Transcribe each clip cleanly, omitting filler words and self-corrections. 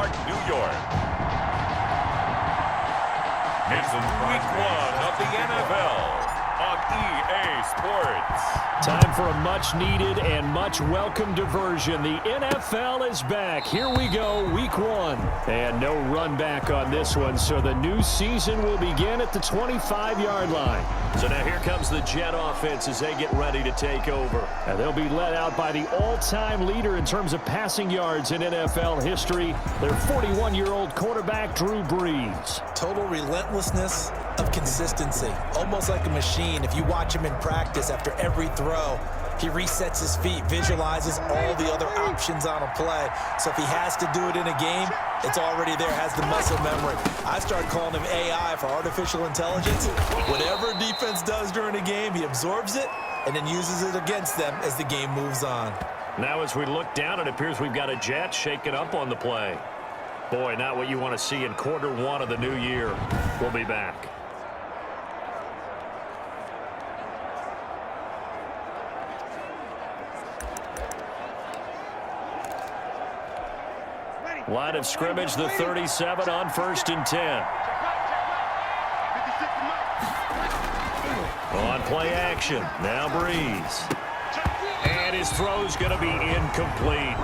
Park, New York. It's week 1 of the NFL on EA Sports. Time for a much-needed and much-welcome diversion. The NFL is back. Here we go, week 1. And no run back on this one, so the new season will begin at the 25-yard line. So now here comes the Jet offense as they get ready to take over. And they'll be led out by the all-time leader in terms of passing yards in NFL history, their 41-year-old quarterback, Drew Brees. Total relentlessness of consistency, almost like a machine. If you watch him in practice after every throw, he resets his feet, visualizes all the other options on a play. So if he has to do it in a game, it's already there, has the muscle memory. I started calling him AI for artificial intelligence. Whatever defense does during a game, he absorbs it and then uses it against them as the game moves on. Now as we look down, it appears we've got a Jet shaking up on the play. Boy, not what you want to see in quarter 1 of the new year. We'll be back. Line of scrimmage, the 37 on 1st and 10. On play action, now Brees. And his throw's going to be incomplete.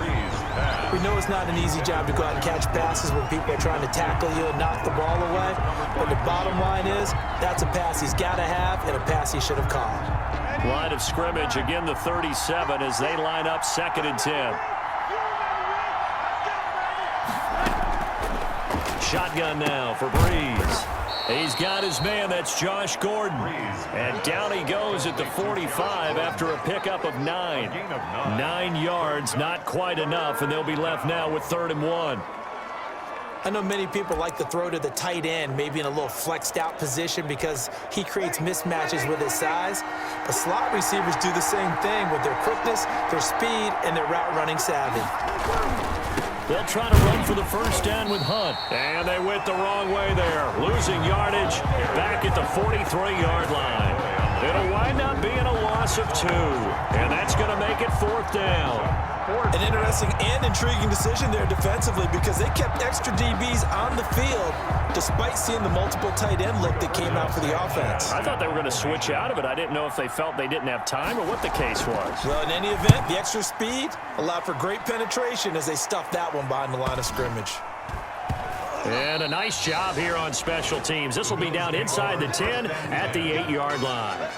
We know it's not an easy job to go out and catch passes when people are trying to tackle you and knock the ball away. But the bottom line is, that's a pass he's got to have and a pass he should have caught. Line of scrimmage, again the 37 as they line up 2nd and 10. Shotgun now for Brees. He's got his man, that's Josh Gordon. And down he goes at the 45 after a pickup of 9. 9 yards, not quite enough, and they'll be left now with 3rd and 1. I know many people like to throw to the tight end, maybe in a little flexed out position because he creates mismatches with his size. But slot receivers do the same thing with their quickness, their speed, and their route running savvy. They'll try to run for the first down with Hunt. And they went the wrong way there. Losing yardage back at the 43-yard line. It'll wind up being a loss of 2. And that's going to make it 4th down. An interesting and intriguing decision there defensively because they kept extra DBs on the field despite seeing the multiple tight end look that came out for the offense. I thought they were going to switch out of it. I didn't know if they felt they didn't have time or what the case was. Well, in any event, the extra speed allowed for great penetration as they stuffed that one behind the line of scrimmage. And a nice job here on special teams. This will be down inside the 10 at the 8-yard line.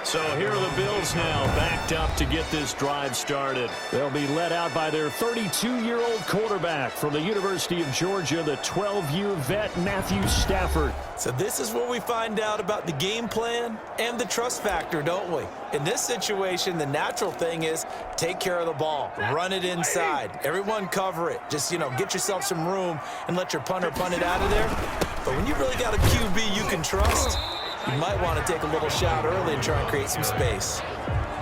So here are the Bills now backed up to get this drive started. They'll be led out by their 32-year-old quarterback from the University of Georgia, the 12-year vet Matthew Stafford. So this is where we find out about the game plan and the trust factor, don't we? In this situation, the natural thing is take care of the ball, run it inside, everyone cover it. Just, get yourself some room and let your punter punt it out of there. But when you really got a QB you can trust, you might want to take a little shot early and try and create some space.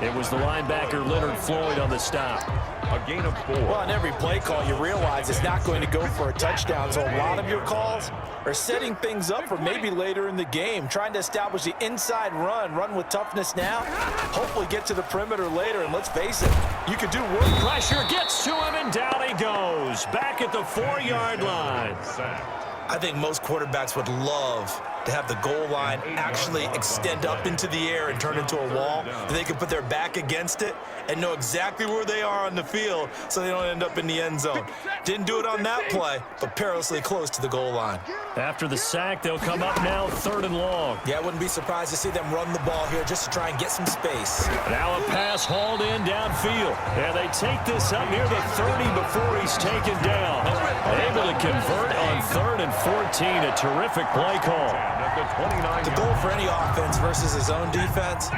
It was the linebacker Leonard Floyd on the stop. A gain of 4. Well, on every play call, you realize it's not going to go for a touchdown. So a lot of your calls are setting things up for maybe later in the game, trying to establish the inside run with toughness now, hopefully get to the perimeter later. And let's face it, you could do work. Pressure gets to him, and down he goes. Back at the 4-yard line. I think most quarterbacks would love to have the goal line actually extend up into the air and turn into a wall. They can put their back against it and know exactly where they are on the field so they don't end up in the end zone. Didn't do it on that play, but perilously close to the goal line. After the sack, they'll come up now 3rd and long. Yeah, I wouldn't be surprised to see them run the ball here just to try and get some space. Now a pass hauled in downfield. And they take this up near the 30 before he's taken down. Able to convert on 3rd and 14. A terrific play call. The goal for any offense versus his own defense,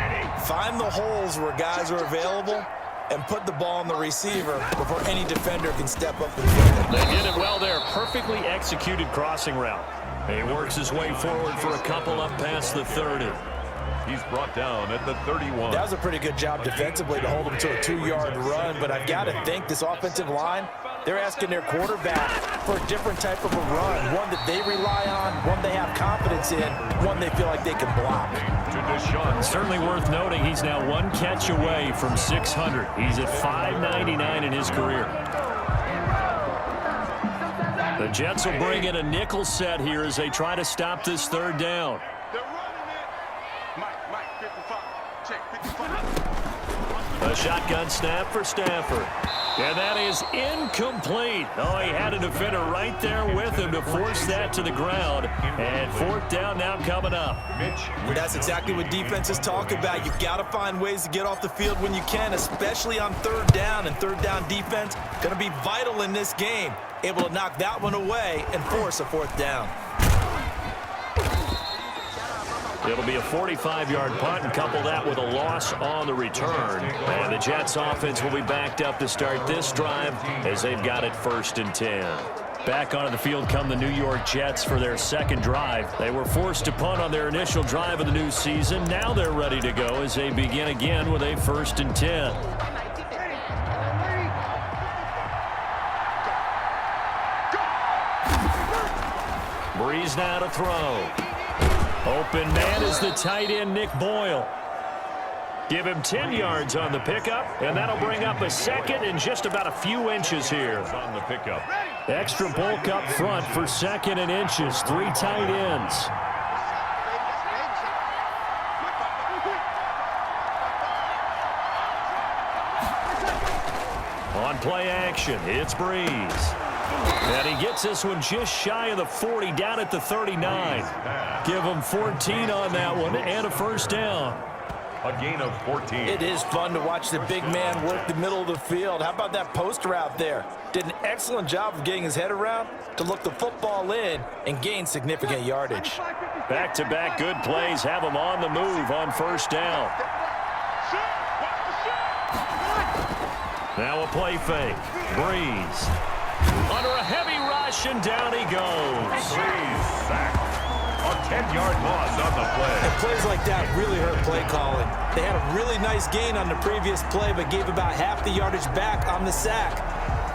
find the holes where guys are available and put the ball on the receiver before any defender can step up and get it. They did it well there. Perfectly executed crossing route. He works his way forward for a couple up past the 30. He's brought down at the 31. That was a pretty good job defensively to hold him to a 2-yard run, but I've got to think this offensive line, they're asking their quarterback for a different type of a run, one that they rely on, one they have confidence in, one they feel like they can block. Certainly worth noting he's now 1 catch away from 600. He's at 599 in his career. The Jets will bring in a nickel set here as they try to stop this third down. They're running it. Mike, 55. Check, 55. A shotgun snap for Stafford. And that is incomplete. Oh, he had a defender right there with him to force that to the ground. And fourth down now coming up. And that's exactly what defenses talk about. You've got to find ways to get off the field when you can, especially on third down. And third down defense going to be vital in this game. Able to knock that one away and force a fourth down. It'll be a 45-yard punt and couple that with a loss on the return. And the Jets offense will be backed up to start this drive as they've got it 1st and 10. Back onto the field come the New York Jets for their second drive. They were forced to punt on their initial drive of the new season. Now they're ready to go as they begin again with a 1st and 10. Breeze now to throw. Open man is the tight end, Nick Boyle. Give him 10 yards on the pickup, and that'll bring up a second and just about a few inches here. On the pickup. Extra bulk up front for second and inches. 3 tight ends. On play action, it's Breeze. And he gets this one just shy of the 40, down at the 39. Give him 14 on that one and a first down. A gain of 14. It is fun to watch the big man work the middle of the field. How about that post route there? Did an excellent job of getting his head around to look the football in and gain significant yardage. Back-to-back good plays have him on the move on first down. Now a play fake. Breeze. Under a heavy rush, and down he goes. Breeze sacked. A 10-yard loss on the play. And plays like that really hurt play calling. They had a really nice gain on the previous play, but gave about half the yardage back on the sack.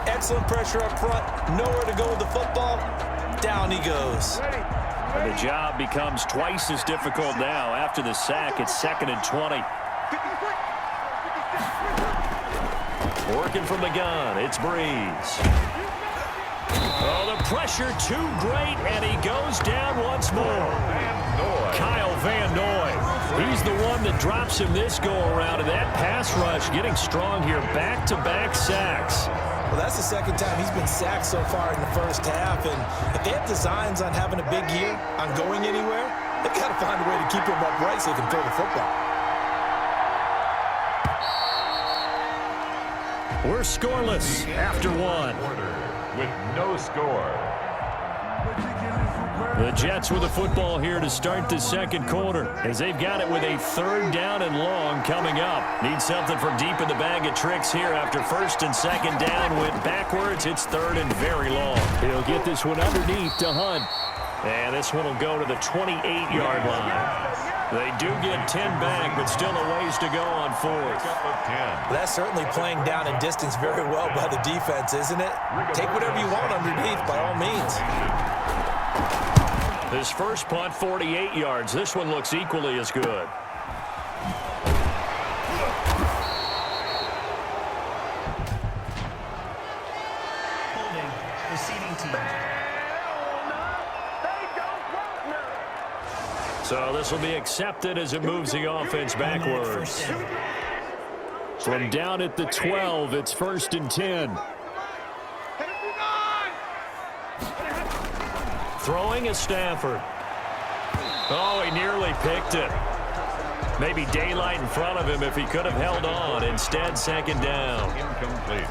Excellent pressure up front. Nowhere to go with the football. Down he goes. And the job becomes twice as difficult now. After the sack, it's 2nd and 20. Working from the gun, it's Breeze. Oh, the pressure too great, and he goes down once more. Van Noy. Kyle Van Noy. He's the one that drops him this go-around, and that pass rush getting strong here. Back-to-back sacks. Well, that's the second time he's been sacked so far in the first half, and if they have designs on having a big year, on going anywhere, they've got to find a way to keep him upright so he can throw the football. We're scoreless after one. With no score. The Jets with the football here to start the second quarter as they've got it with a 3rd down and long coming up. Need something from deep in the bag of tricks here after 1st and 2nd down. Went backwards. It's 3rd and very long. He'll get this one underneath to Hunt. And this one will go to the 28-yard line. They do get 10 back, but still a ways to go on 4th. That's certainly playing down in distance very well by the defense, isn't it? Take whatever you want underneath, by all means. This first punt, 48 yards. This one looks equally as good. Holding, receiving team. So this will be accepted as it moves the offense backwards. From down at the 12, it's 1st and 10. Throwing is Stafford. Oh, he nearly picked it. Maybe daylight in front of him if he could have held on. Instead, 2nd down. Incomplete.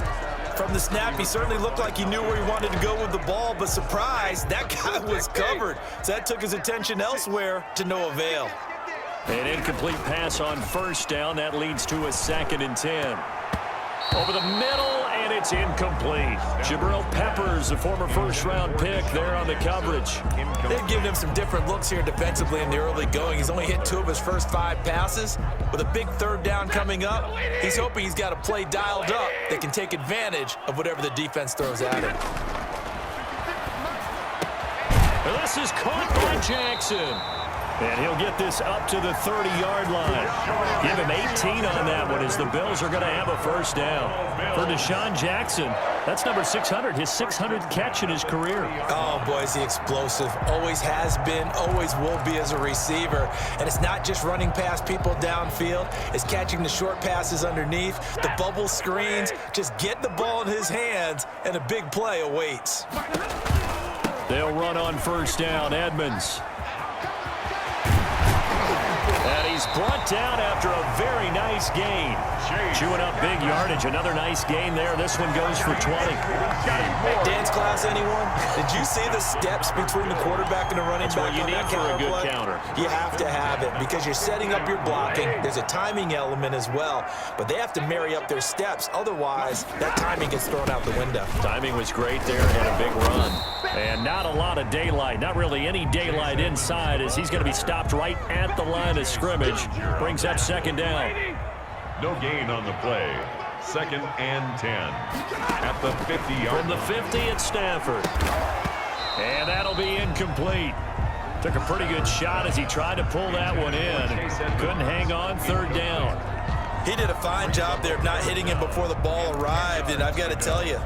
From the snap, he certainly looked like he knew where he wanted to go with the ball, but surprise, that guy was covered. So that took his attention elsewhere to no avail. An incomplete pass on first down. That leads to a 2nd and 10. Over the middle, and it's incomplete. Jabril Peppers, the former first-round pick, there on the coverage. They've given him some different looks here defensively in the early going. He's only hit 2 of his first 5 passes. With a big 3rd down coming up, he's hoping he's got a play dialed up that can take advantage of whatever the defense throws at him. And this is caught by Jackson. And he'll get this up to the 30-yard line. Give him 18 on that one as the Bills are going to have a first down. For Deshaun Jackson, that's number 600, his 600th catch in his career. Oh, boy, is he explosive. Always has been, always will be as a receiver. And it's not just running past people downfield. It's catching the short passes underneath, the bubble screens. Just get the ball in his hands, and a big play awaits. They'll run on first down. Edmonds. And he's brought down after a very nice gain. Chewing up big yardage. Another nice gain there. This one goes for 20. Dance class, anyone? Did you see the steps between the quarterback and the running back you on need that for a counter good play? counter. You have to have it because you're setting up your blocking. There's a timing element as well, but they have to marry up their steps. Otherwise, that timing gets thrown out the window. Timing was great there. Had a big run. And not a lot of daylight. Not really any daylight inside as he's going to be stopped right at the line of scrimmage. Brings up second down. No gain on the play. 2nd and 10 at the 50-yard From the 50 at Stafford. And that'll be incomplete. Took a pretty good shot as he tried to pull that one in. Couldn't hang on, third down. He did a fine job there of not hitting him before the ball arrived, and I've got to tell you,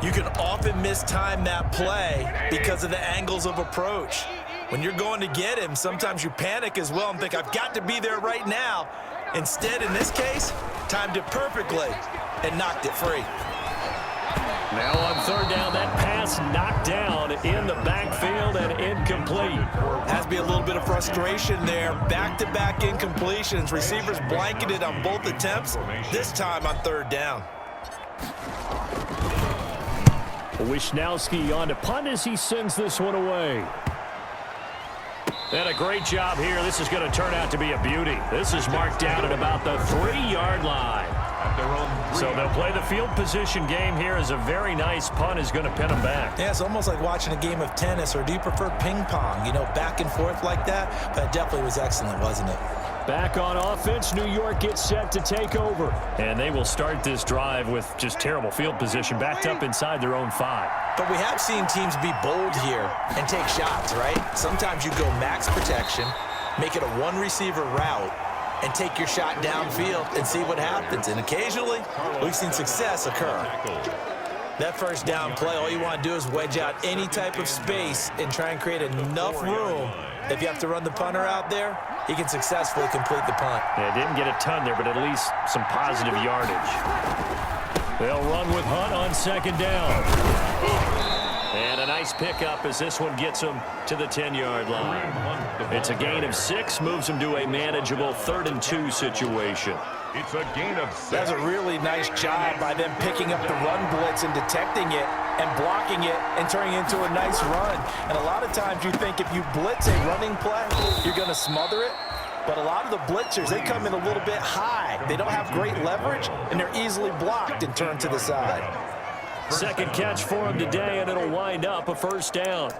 you can often mistime that play because of the angles of approach. When you're going to get him, sometimes you panic as well and think, I've got to be there right now. Instead, in this case, timed it perfectly and knocked it free. Now on third down, that pass knocked down in the backfield and incomplete. Has to be a little bit of frustration there. Back-to-back incompletions. Receivers blanketed on both attempts, this time on third down. Wisnowski on to punt as he sends this one away. And a great job here. This is going to turn out to be a beauty. This is marked down at about the 3-yard line. So they'll play the field position game here as a very nice punt is going to pin them back. Yeah, it's almost like watching a game of tennis, or do you prefer ping pong? You know, back and forth like that? But it definitely was excellent, wasn't it? Back on offense, New York gets set to take over. And they will start this drive with just terrible field position, backed up inside their own 5. But we have seen teams be bold here and take shots, right? Sometimes you go max protection, make it a one-receiver route, and take your shot downfield and see what happens. And occasionally, we've seen success occur. That first down play, all you want to do is wedge out any type of space and try and create enough room. If you have to run the punter out there, he can successfully complete the punt. Yeah, didn't get a ton there, but at least some positive yardage. They'll run with Hunt on second down. And a nice pickup as this one gets him to the 10-yard line. It's a gain of 6, moves him to a manageable 3rd and 2 situation. It's a gain of 6. That's a really nice job by them picking up the run blitz and detecting it and blocking it and turning it into a nice run. And a lot of times you think if you blitz a running play, you're going to smother it. But a lot of the blitzers, they come in a little bit high. They don't have great leverage, and they're easily blocked and turned to the side. Second catch for him today, and it'll wind up a first down.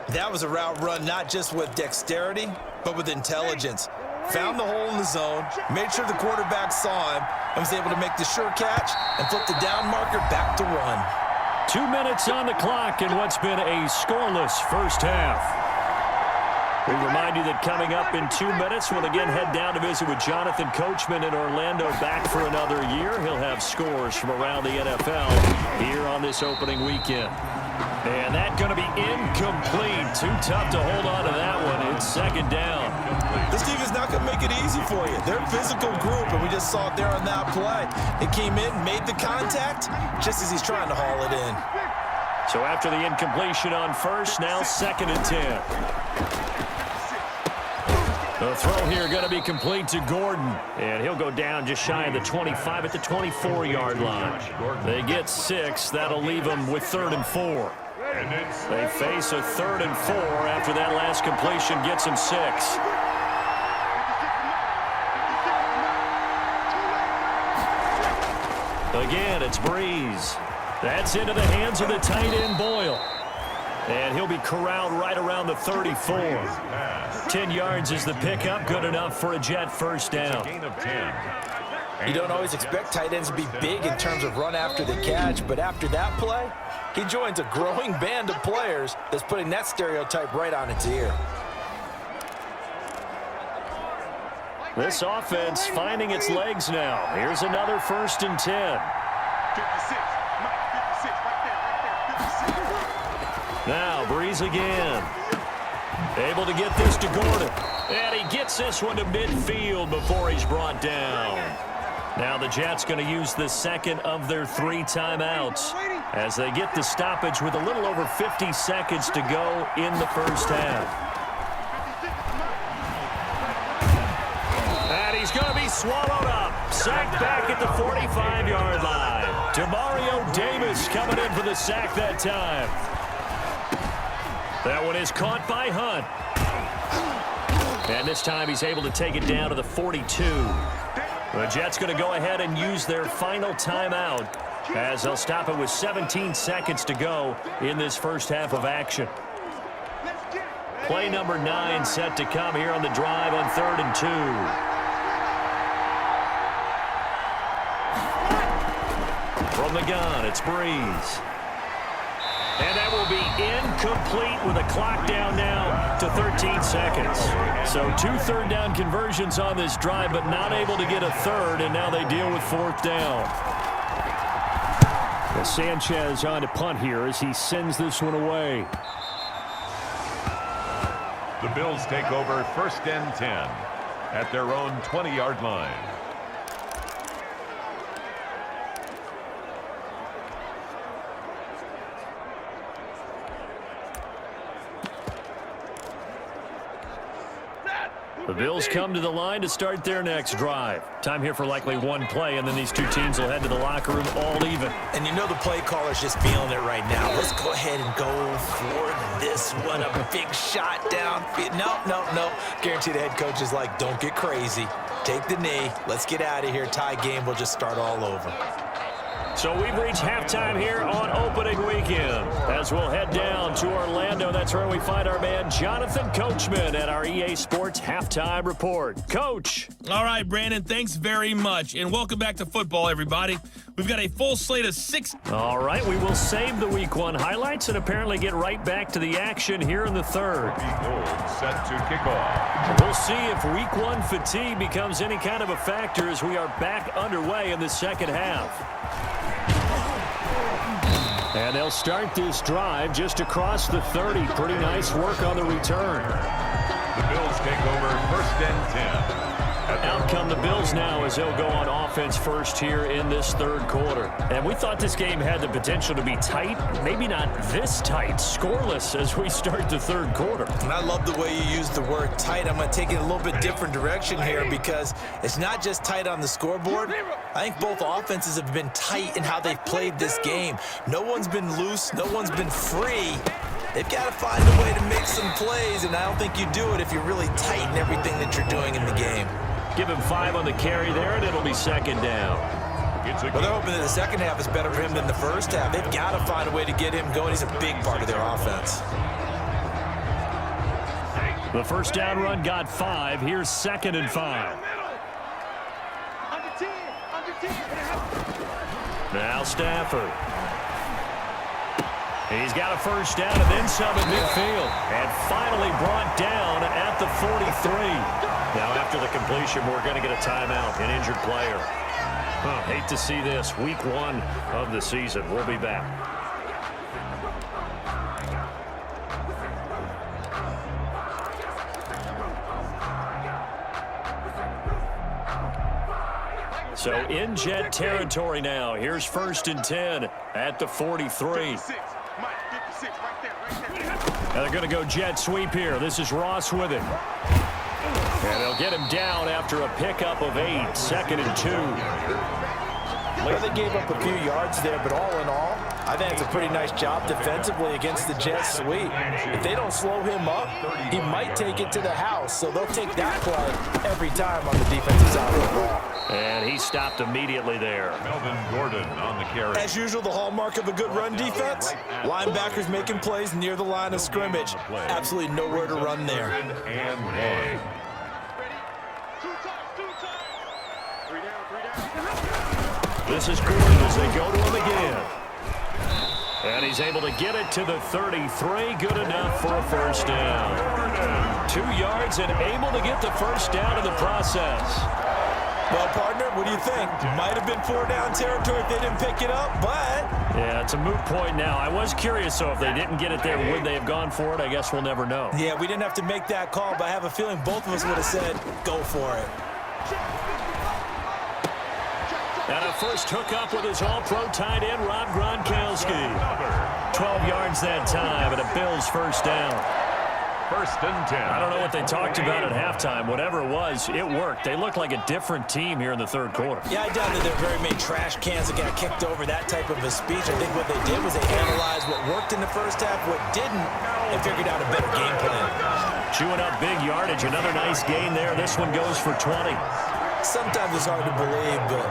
That was a route run not just with dexterity, but with intelligence. Found the hole in the zone, made sure the quarterback saw him, and was able to make the sure catch and flip the down marker back to run. 2 minutes on the clock in what's been a scoreless first half. We remind you that coming up in 2 minutes, we'll again head down to visit with Jonathan Coachman in Orlando, back for another year. He'll have scores from around the NFL here on this opening weekend. And that's going to be incomplete. Too tough to hold on to that one. It's second down. This team is not going to make it easy for you. They're a physical group, and we just saw it there on that play. It came in, made the contact, just as he's trying to haul it in. So after the incompletion on first, now 2nd and 10. The throw here going to be complete to Gordon. And he'll go down just shy of the 25 at the 24-yard line. They get 6. That'll leave them with 3rd and 4. They face a 3rd and 4 after that last completion gets them 6. Again, it's Breeze. That's into the hands of the tight end, Boyle. And he'll be corralled right around the 34. 10 yards is the pickup, good enough for a Jet first down. You don't always expect tight ends to be big in terms of run after the catch, but after that play, he joins a growing band of players that's putting that stereotype right on its ear. This offense finding its legs now. Here's another 1st and 10. 56. Mike, 56. Right there. 56. Now Breeze again. Able to get this to Gordon. And he gets this one to midfield before he's brought down. Now the Jets going to use the second of their 3 timeouts as they get the stoppage with a little over 50 seconds to go in the first half. And he's going to be swallowed up. Sacked back at the 45-yard line. Demario Davis coming in for the sack that time. That one is caught by Hunt. And this time he's able to take it down to the 42. The Jets going to go ahead and use their final timeout as they'll stop it with 17 seconds to go in this first half of action. Play number 9 set to come here on the drive on 3rd and 2. From the gun, it's Breeze. And that will be incomplete with a clock down now to 13 seconds. So 2 third-down conversions on this drive, but not able to get a third, and now they deal with 4th down. Sanchez on to punt here as he sends this one away. The Bills take over 1st and 10 at their own 20-yard line. The Bills come to the line to start their next drive. Time here for likely 1 play, and then these 2 teams will head to the locker room all even. And you know the play caller's just feeling it right now. Let's go ahead and go for this one. A big shot down. No. Guarantee the head coach is like, don't get crazy. Take the knee. Let's get out of here. Tie game. We'll just start all over. So we've reached halftime here on opening weekend. As we'll head down to Orlando, that's where we find our man Jonathan Coachman at our EA Sports Halftime Report. Coach. All right, Brandon, thanks very much. And welcome back to football, everybody. We've got a full slate of 6. All right, we will save the Week 1 highlights and apparently get right back to the action here in the 3rd. Gold set to kick off. We'll see if Week 1 fatigue becomes any kind of a factor as we are back underway in the second half. And they'll start this drive just across the 30. Pretty nice work on the return. The Bills take over 1st and 10. Out come the Bills now as they'll go on offense first here in this 3rd quarter. And we thought this game had the potential to be tight. Maybe not this tight. Scoreless as we start the 3rd quarter. And I love the way you use the word tight. I'm going to take it a little bit different direction here because it's not just tight on the scoreboard. I think both offenses have been tight in how they've played this game. No one's been loose. No one's been free. They've got to find a way to make some plays, and I don't think you do it if you're really tight in everything that you're doing in the game. Give him 5 on the carry there, and it'll be 2nd down. Well, they're hoping that the second half is better for him than the first half. They've got to find a way to get him going. He's a big part of their offense. The first down run got 5. Here's 2nd and 5. Now Stafford. He's got a first down and then some at midfield. And finally brought down at the 43. Now after the completion, we're going to get a timeout, an injured player. Hate to see this. Week 1 of the season. We'll be back. So in Jet territory now. Here's 1st and 10 at the 43. Now they're going to go jet sweep here. This is Ross with it. And they'll get him down after a pickup of 8. 2nd and 2. Well, they gave up a few yards there, but all in all, I think it's a pretty nice job defensively against the jet sweep. If they don't slow him up, he might take it to the house. So they'll take that play every time on the defensive side of the ball. And he stopped immediately there. Melvin Gordon on the carry. As usual, the hallmark of a good run defense, linebackers making plays near the line of scrimmage. Absolutely nowhere to run there. And 1. This is Gordon as they go to him again. And he's able to get it to the 33. Good enough for a first down. 2 yards and able to get the first down in the process. Well, partner, what do you think? Might have been 4 down territory if they didn't pick it up, but... Yeah, it's a moot point now. I was curious, though, if they didn't get it there, would they have gone for it? I guess we'll never know. Yeah, we didn't have to make that call, but I have a feeling both of us would have said, go for it. And a first hookup with his all-pro tight end, Rob Gronkowski. 12 yards that time, and a Bills first down. 1st and 10. I don't know what they talked about at halftime. Whatever it was, it worked. They looked like a different team here in the 3rd quarter. Yeah, I doubt that there are very many trash cans that got kicked over that type of a speech. I think what they did was they analyzed what worked in the first half, what didn't, and figured out a better game plan. Chewing up big yardage. Another nice gain there. This one goes for 20. Sometimes it's hard to believe, but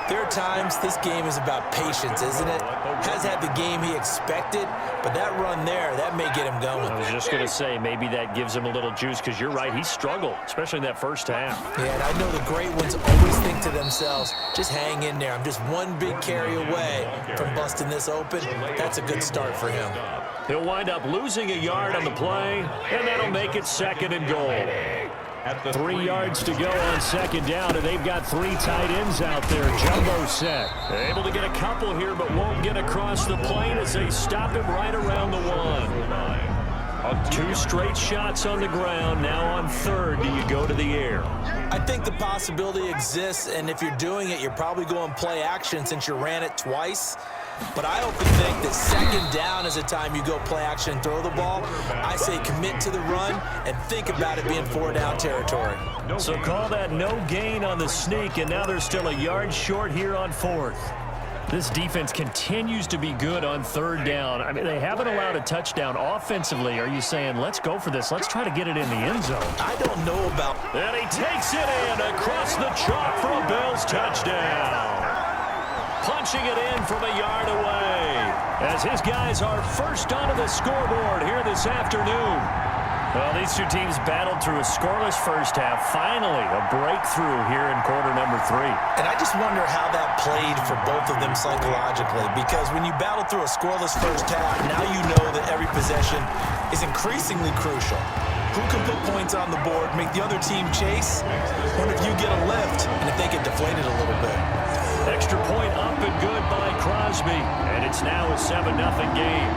there are times this game is about patience, isn't it? Has had the game he expected, but that run there, that may get him going. I was just going to say, maybe that gives him a little juice, because you're right, he struggled, especially in that first half. Yeah, and I know the great ones always think to themselves, just hang in there. I'm just one big carry away from busting this open. That's a good start for him. He'll wind up losing a yard on the play, and that'll make it 2nd and goal. 3 yards to go on 2nd down, and they've got 3 tight ends out there. Jumbo set. Able to get a couple here, but won't get across the plane as they stop him right around the 1. 2 straight shots on the ground. Now on 3rd, do you go to the air? I think the possibility exists, and if you're doing it, you're probably going play action since you ran it twice. But I often think that 2nd down is a time you go play action and throw the ball. I say commit to the run and think about it being 4 down territory. So call that no gain on the sneak, and now they're still a yard short here on 4th. This defense continues to be good on 3rd down. I mean, they haven't allowed a touchdown offensively. Are you saying, let's go for this? Let's try to get it in the end zone. I don't know about... And he takes it in across the chalk for a Bills touchdown. Punching it in from a yard away as his guys are first onto the scoreboard here this afternoon. Well, these 2 teams battled through a scoreless first half. Finally, a breakthrough here in quarter number 3. And I just wonder how that played for both of them psychologically, because when you battle through a scoreless first half, now you know that every possession is increasingly crucial. Who can put points on the board, make the other team chase, or if you get a lift and if they get deflated a little bit. Extra point up and good by Crosby, and it's now a 7-0 game.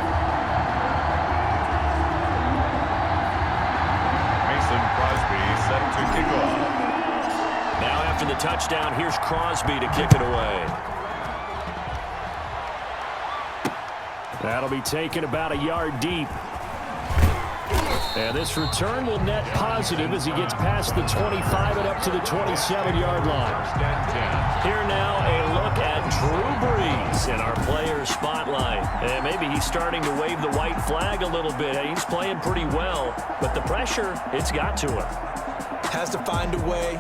Mason Crosby set to kick off. Now after the touchdown, here's Crosby to kick it away. That'll be taken about a yard deep. And this return will net positive as he gets past the 25 and up to the 27-yard line. Here now, a look at Drew Brees in our player spotlight. And maybe he's starting to wave the white flag a little bit. He's playing pretty well, but the pressure, it's got to him. Has to find a way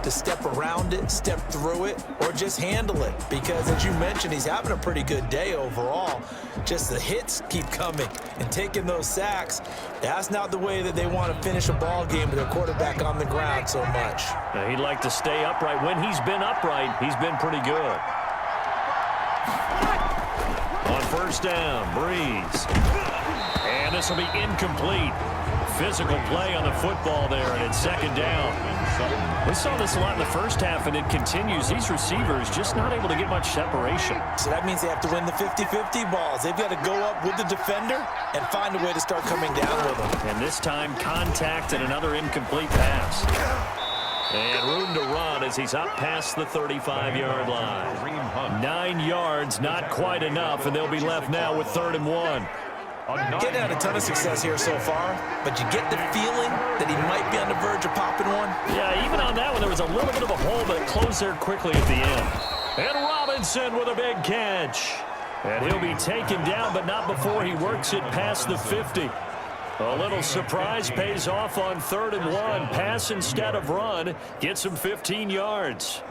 to step around it, step through it, or just handle it. Because, as you mentioned, he's having a pretty good day overall. Just the hits keep coming and taking those sacks. That's not the way that they want to finish a ball game with their quarterback on the ground so much. Now, he'd like to stay upright. When he's been upright, he's been pretty good. On 1st down, Brees. And this will be incomplete. Physical play on the football there, and it's 2nd down. We saw this a lot in the first half, and it continues. These receivers just not able to get much separation. So that means they have to win the 50-50 balls. They've got to go up with the defender and find a way to start coming down with them. And this time, contact and another incomplete pass. And room to run as he's up past the 35-yard line. 9 yards, not quite enough, and they'll be left now with 3rd and 1. Getting had a ton of success here so far, but you get the feeling that he might be on the verge of popping one. Yeah, even on that one, there was a little bit of a hole, but it closed there quickly at the end. And Robinson with a big catch. And he'll be taken down, but not before he works it past the 50. A little surprise pays off on 3rd and 1. Pass instead of run. Gets him 15 yards.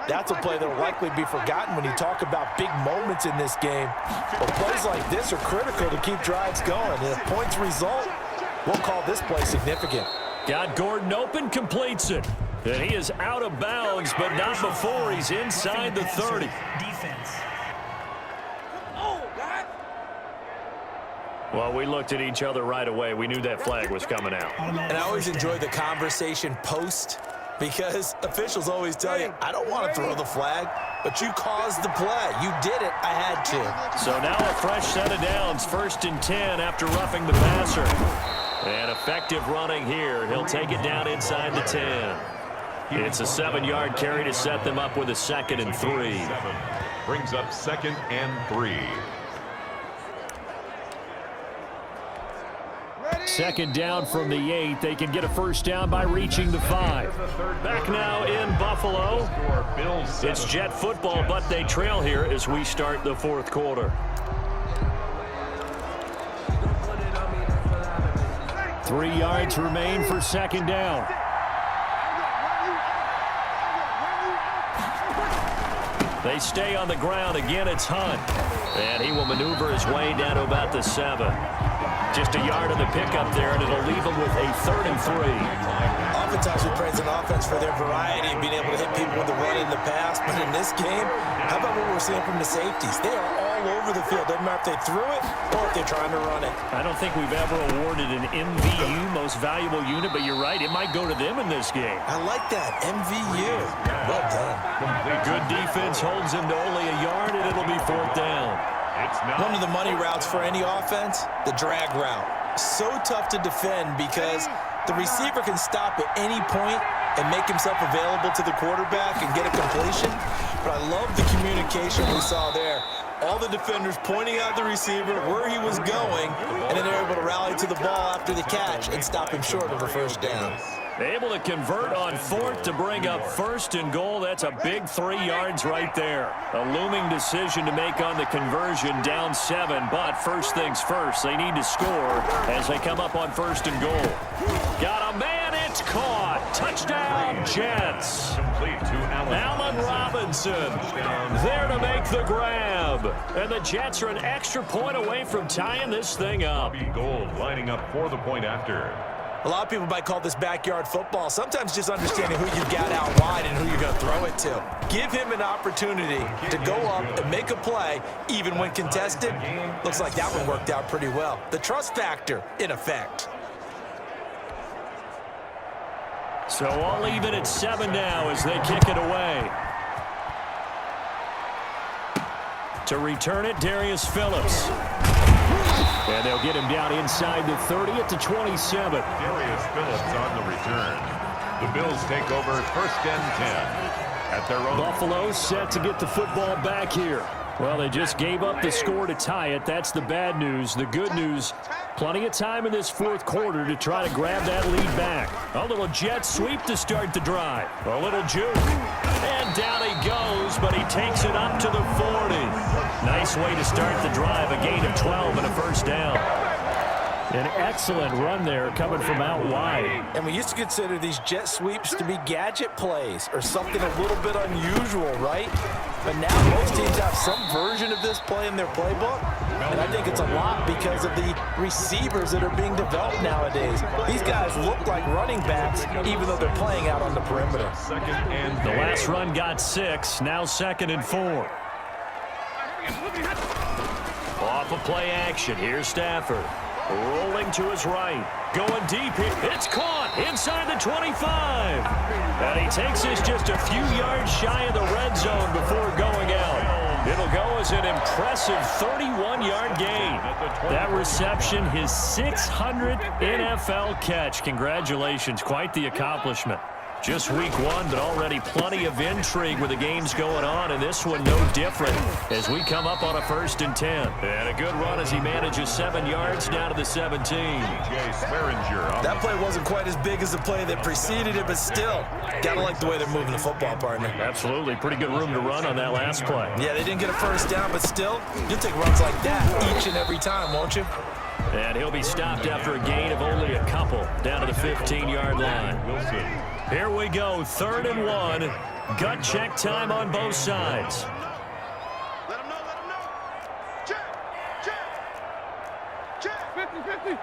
That's a play that will likely be forgotten when you talk about big moments in this game. But plays like this are critical to keep drives going. And if points result, we'll call this play significant. Got Gordon open, completes it. And he is out of bounds, but not before he's inside the 30. Defense. Well, we looked at each other right away. We knew that flag was coming out. And I always enjoy the conversation post because officials always tell you, I don't want to throw the flag, but you caused the play. You did it. I had to. So now a fresh set of downs, 1st and 10 after roughing the passer. And effective running here. He'll take it down inside the 10. It's a 7-yard carry to set them up with a 2nd and 3. Brings up 2nd and 3. 2nd down from the 8. They can get a first down by reaching the 5. Back now in Buffalo. It's Jet football, but they trail here as we start the 4th quarter. 3 yards remain for 2nd down. They stay on the ground. Again, it's Hunt. And he will maneuver his way down to about the 7. Just a yard of the pickup there, and it'll leave him with a 3rd and 3. Oftentimes we praise an offense for their variety and being able to hit people with the run in the pass. But in this game, how about what we're seeing from the safeties? They are all over the field. Doesn't matter if they threw it or if they're trying to run it. I don't think we've ever awarded an MVU, most valuable unit, but you're right. It might go to them in this game. I like that. MVU. Well done. Good defense holds him to only a yard, and it'll be 4th down. One of the money routes for any offense, the drag route. So tough to defend because the receiver can stop at any point and make himself available to the quarterback and get a completion. But I love the communication we saw there. All the defenders pointing out the receiver, where he was going, and then they're able to rally to the ball after the catch and stop him short of a first down. Able to convert on 4th to bring up 1st and goal. That's a big 3 yards right there. A looming decision to make on the conversion, down 7. But first things first, they need to score as they come up on 1st and goal. Got a man, it's caught. Touchdown, Jets. Allen Robinson there to make the grab. And the Jets are an extra point away from tying this thing up. Gold lining up for the point after. A lot of people might call this backyard football. Sometimes just understanding who you've got out wide and who you're going to throw it to. Give him an opportunity to go up and make a play, even when contested. Looks like that one worked out pretty well. The trust factor in effect. So all even at 7 now as they kick it away. To return it, Darius Phillips. And they'll get him down inside the 30 at the 27. Darius Phillips on the return. The Bills take over 1st and 10 at their own. Buffalo set to get the football back here. Well, they just gave up the score to tie it. That's the bad news. The good news, plenty of time in this 4th quarter to try to grab that lead back. A little jet sweep to start the drive. A little juke. And down he goes, but he takes it up to the 40. Nice way to start the drive. A gain of 12 and a first down. An excellent run there coming from out wide. And we used to consider these jet sweeps to be gadget plays or something a little bit unusual, right? But now most teams have some version of this play in their playbook. And I think it's a lot because of the receivers that are being developed nowadays. These guys look like running backs even though they're playing out on the perimeter. The last run got 6, now 2nd and 4. Off of play action, here's Stafford. Rolling to his right. Going deep. It's caught inside the 25. And he takes this just a few yards shy of the red zone before going out. It'll go as an impressive 31-yard gain. That reception, his 600th NFL catch. Congratulations. Quite the accomplishment. Just week 1, but already plenty of intrigue with the games going on, and this one no different as we come up on a 1st and 10. And a good run as he manages 7 yards down to the 17. That play wasn't quite as big as the play that preceded it, but still, gotta like the way they're moving the football, partner. Absolutely. Pretty good room to run on that last play. Yeah, they didn't get a first down, but still, you'll take runs like that each and every time, won't you? And he'll be stopped after a gain of only a couple down to the 15-yard line. Here we go, 3rd and 1. Gut check time on both sides. Let him know, let him know. Check, check, check. 50-50.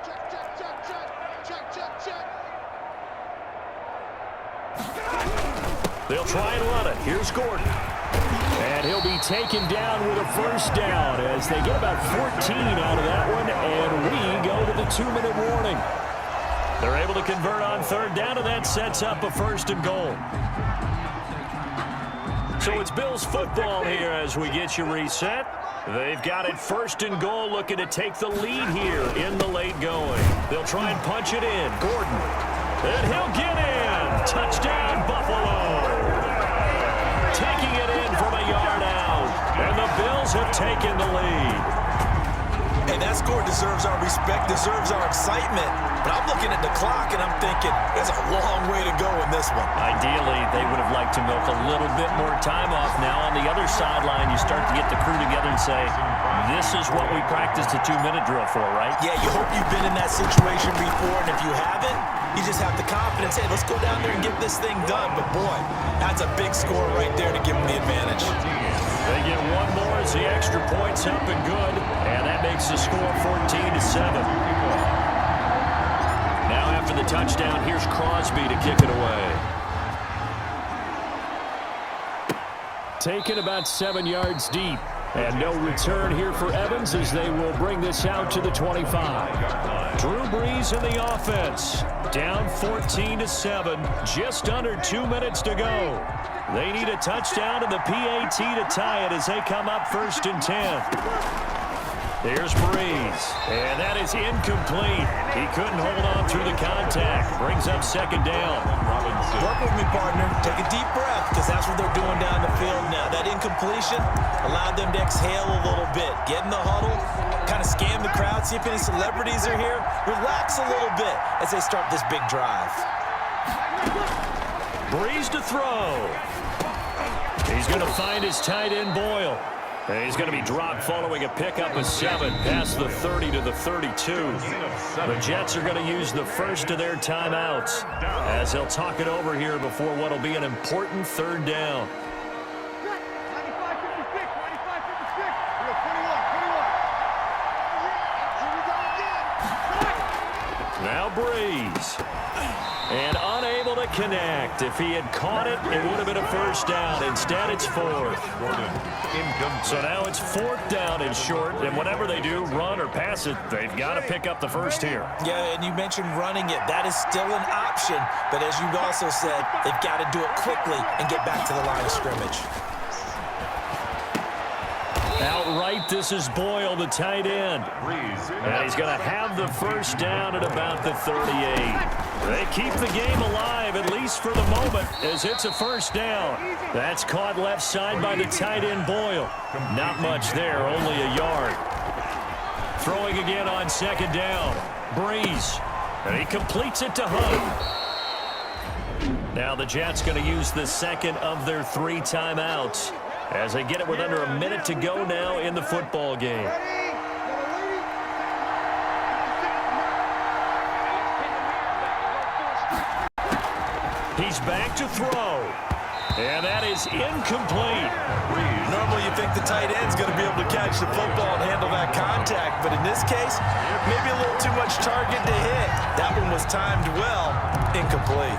Check, check, check, check, check, check, check. They'll try and run it. Here's Gordon. And he'll be taken down with a first down as they get about 14 out of that one, and we go to the 2-minute warning. They're able to convert on third down, and that sets up a first and goal. So it's Bills football here as we get you reset. They've got it first and goal, looking to take the lead here in the late going. They'll try and punch it in. Gordon. And he'll get in. Touchdown, Buffalo. Taking it in from a yard out. And the Bills have taken the lead. And that score deserves our respect, deserves our excitement. But I'm looking at the clock, and I'm thinking, there's a long way to go in this one. Ideally, they would have liked to milk a little bit more time off. Now, on the other sideline, you start to get the crew together and say, this is what we practiced a 2-minute drill for, right? Yeah, you hope you've been in that situation before, and if you haven't, you just have the confidence, hey, let's go down there and get this thing done. But, boy, that's a big score right there to give them the advantage. They get one more as the extra point's up and good, and that makes the score 14-7. Now after the touchdown, here's Crosby to kick it away. Taken about 7 yards deep, and no return here for Evans as they will bring this out to the 25. Drew Brees in the offense, down 14-7, just under 2 minutes to go. They need a touchdown and the PAT to tie it as they come up 1st and 10. Here's Brees, and that is incomplete. He couldn't hold on through the contact. Brings up 2nd down. Work with me, partner. Take a deep breath, because that's what they're doing down the field now. That incompletion allowed them to exhale a little bit. Get in the huddle, kind of scan the crowd, see if any celebrities are here. Relax a little bit as they start this big drive. Brees to throw. He's going to find his tight end, Boyle. And he's going to be dropped following a pickup of 7 past the 30 to the 32. The Jets are going to use the first of their timeouts as they'll talk it over here before what will be an important 3rd down. Now Brees. And unable to connect. If he had caught it, it would have been a first down. Instead, it's 4th. So now it's 4th down and short. And whatever they do, run or pass it, they've got to pick up the first here. Yeah, and you mentioned running it. That is still an option. But as you also said, they've got to do it quickly and get back to the line of scrimmage. Outright, this is Boyle, the tight end. And he's going to have the first down at about the 38. They keep the game alive, at least for the moment, as it's a first down. That's caught left side by the tight end, Boyle. Not much there, only a yard. Throwing again on 2nd down. Brees. And he completes it to Hunt. Now the Jets going to use the second of their 3 timeouts as they get it with under a minute to go now in the football game. He's back to throw. And that is incomplete. Normally you think the tight end's going to be able to catch the football and handle that contact, but in this case, maybe a little too much target to hit. That one was timed well, incomplete.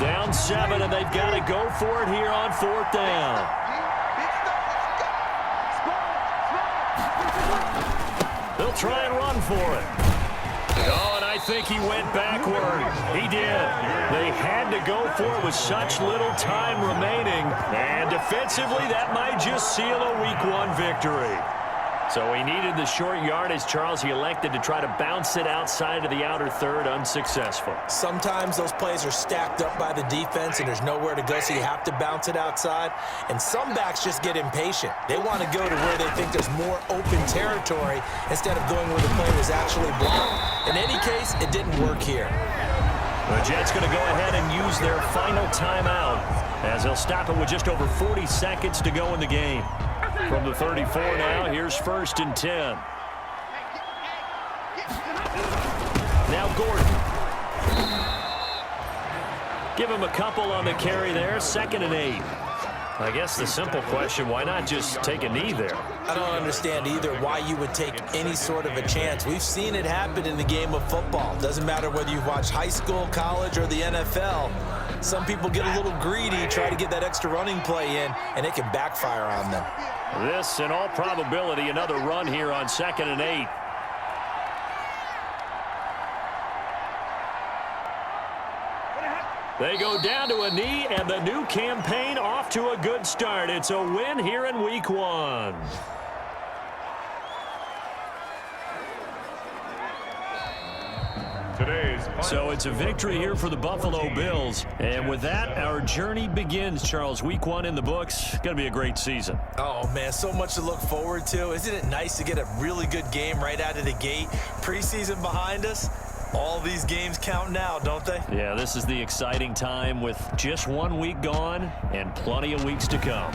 Down 7, and they've got to go for it here on 4th down. They'll try and run for it. Oh, and I think he went backward. He did. They had to go for it with such little time remaining. And defensively, that might just seal a Week 1 victory. So he needed the short yardage, Charles. He elected to try to bounce it outside of the outer third, unsuccessful. Sometimes those plays are stacked up by the defense and there's nowhere to go, so you have to bounce it outside. And some backs just get impatient. They want to go to where they think there's more open territory instead of going where the play was actually blocked. In any case, it didn't work here. The Jets going to go ahead and use their final timeout as they'll stop it with just over 40 seconds to go in the game. From the 34 now, here's 1st and 10. Now Gordon. Give him a couple on the carry there, 2nd and 8. I guess the simple question, why not just take a knee there? I don't understand either why you would take any sort of a chance. We've seen it happen in the game of football. Doesn't matter whether you've watched high school, college, or the NFL. Some people get a little greedy, try to get that extra running play in, and it can backfire on them. This, in all probability, another run here on 2nd and 8. They go down to a knee, and the new campaign off to a good start. It's a win here in Week 1. So it's a victory here for the Buffalo Bills. And with that, our journey begins, Charles. Week 1 in the books. Going to be a great season. Oh, man, so much to look forward to. Isn't it nice to get a really good game right out of the gate? Preseason behind us. All these games count now, don't they? Yeah, this is the exciting time with just 1 week gone and plenty of weeks to come.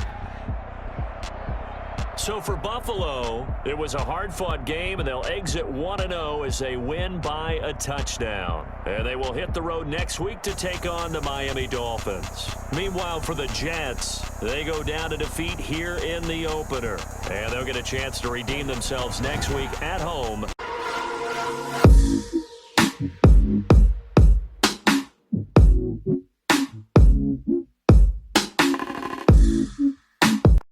So for Buffalo, it was a hard-fought game, and they'll exit 1-0 as they win by a touchdown. And they will hit the road next week to take on the Miami Dolphins. Meanwhile, for the Jets, they go down to defeat here in the opener. And they'll get a chance to redeem themselves next week at home